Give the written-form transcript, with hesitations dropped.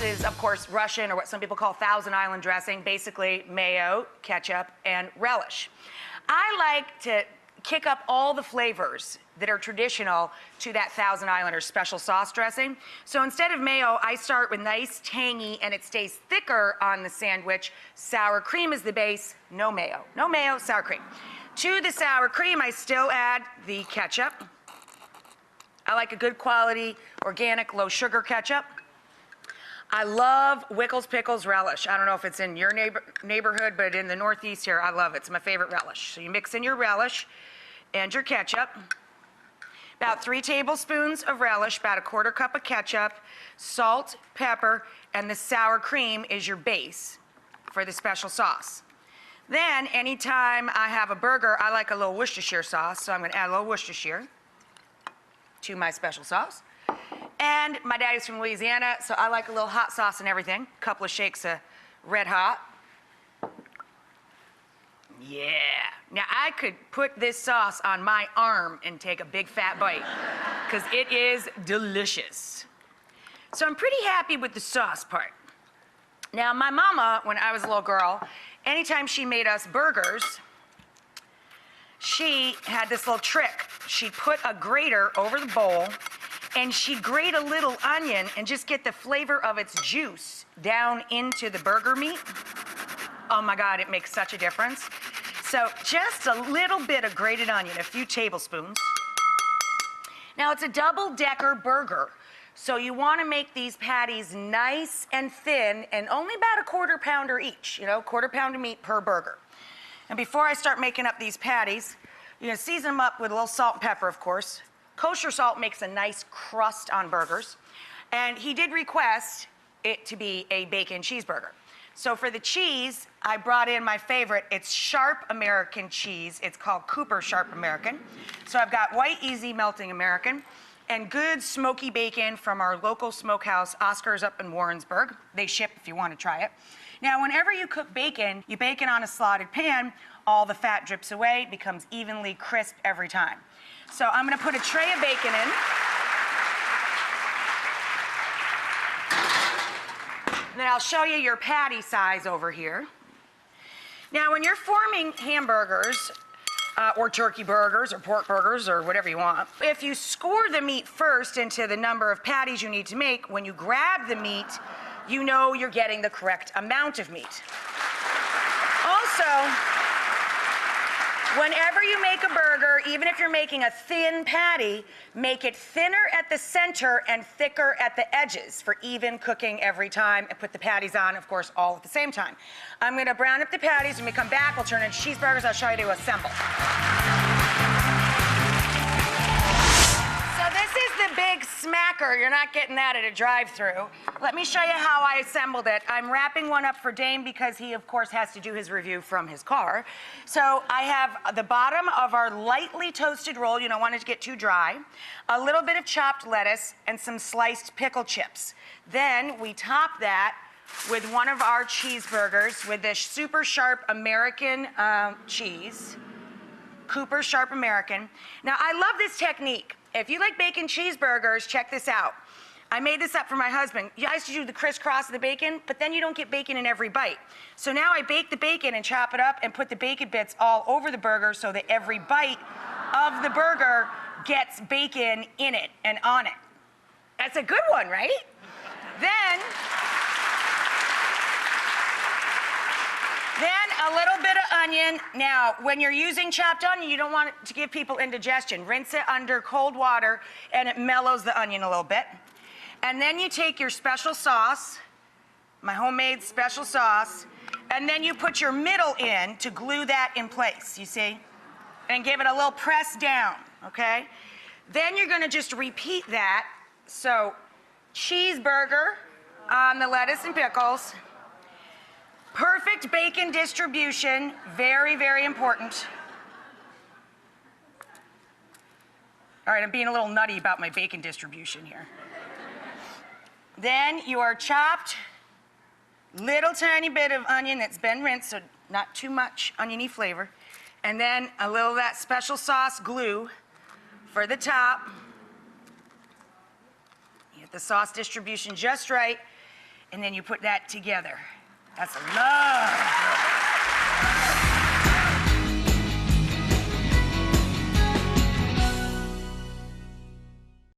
is, of course, Russian, or what some people call Thousand Island dressing, basically mayo, ketchup, and relish. I like to kick up all the flavors that are traditional to that Thousand Island or special sauce dressing. So instead of mayo, I start with nice, tangy, and it stays thicker on the sandwich. Sour cream is the base, no mayo. No mayo, sour cream. To the sour cream, I still add the ketchup. I like a good quality, organic, low sugar ketchup. I love Wickles Pickles relish. I don't know if it's in your neighborhood, but in the Northeast here, I love it. It's my favorite relish. So you mix in your relish and your ketchup. About 3 tablespoons of relish, about a 1/4 cup of ketchup, salt, pepper, and the sour cream is your base for the special sauce. Then, anytime I have a burger, I like a little Worcestershire sauce, so I'm gonna add a little Worcestershire to my special sauce. And my daddy's from Louisiana, so I like a little hot sauce and everything. A couple of shakes of Red Hot. Yeah. Now I could put this sauce on my arm and take a big fat bite, because it is delicious. So I'm pretty happy with the sauce part. Now my mama, when I was a little girl, anytime she made us burgers, she had this little trick. She'd put a grater over the bowl, and she'd grate a little onion and just get the flavor of its juice down into the burger meat. Oh my God, it makes such a difference. So just a little bit of grated onion, a few tablespoons. Now it's a double-decker burger, so you want to make these patties nice and thin, and only about a 1/4 pounder each, 1/4 pound of meat per burger. And before I start making up these patties, you're gonna season them up with a little salt and pepper, of course. Kosher salt makes a nice crust on burgers. And he did request it to be a bacon cheeseburger. So for the cheese, I brought in my favorite. It's sharp American cheese. It's called Cooper Sharp American. So I've got white, easy melting American, and good smoky bacon from our local smokehouse, Oscar's up in Warrensburg. They ship if you want to try it. Now, whenever you cook bacon, you bake it on a slotted pan, all the fat drips away, becomes evenly crisp every time. So I'm gonna put a tray of bacon in. And then I'll show you your patty size over here. Now, when you're forming hamburgers, or turkey burgers, or pork burgers, or whatever you want, if you score the meat first into the number of patties you need to make, when you grab the meat, you know you're getting the correct amount of meat. Also, whenever you make a burger, even if you're making a thin patty, make it thinner at the center and thicker at the edges for even cooking every time, and put the patties on, of course, all at the same time. I'm gonna brown up the patties. When we come back, we'll turn into cheeseburgers. I'll show you to assemble. So this is the big smacker. You're not getting that at a drive-thru. Let me show you how I assembled it. I'm wrapping one up for Daym because he, of course, has to do his review from his car. So I have the bottom of our lightly toasted roll. You don't want it to get too dry. A little bit of chopped lettuce and some sliced pickle chips. Then we top that with one of our cheeseburgers with this super sharp American cheese. Cooper Sharp American. Now, I love this technique. If you like bacon cheeseburgers, check this out. I made this up for my husband. You used to do the crisscross of the bacon, but then you don't get bacon in every bite. So now I bake the bacon and chop it up and put the bacon bits all over the burger so that every bite of the burger gets bacon in it and on it. That's a good one, right? Then a little bit of onion. Now, when you're using chopped onion, you don't want it to give people indigestion. Rinse it under cold water, and it mellows the onion a little bit. And then you take your special sauce, my homemade special sauce, and then you put your middle in to glue that in place, you see? And give it a little press down, okay? Then you're gonna just repeat that. So, cheeseburger on the lettuce and pickles. Perfect bacon distribution, very, very important. All right, I'm being a little nutty about my bacon distribution here. Then your chopped little tiny bit of onion that's been rinsed, so not too much oniony flavor. And then a little of that special sauce glue for the top. You get the sauce distribution just right. and then you put that together. That's love.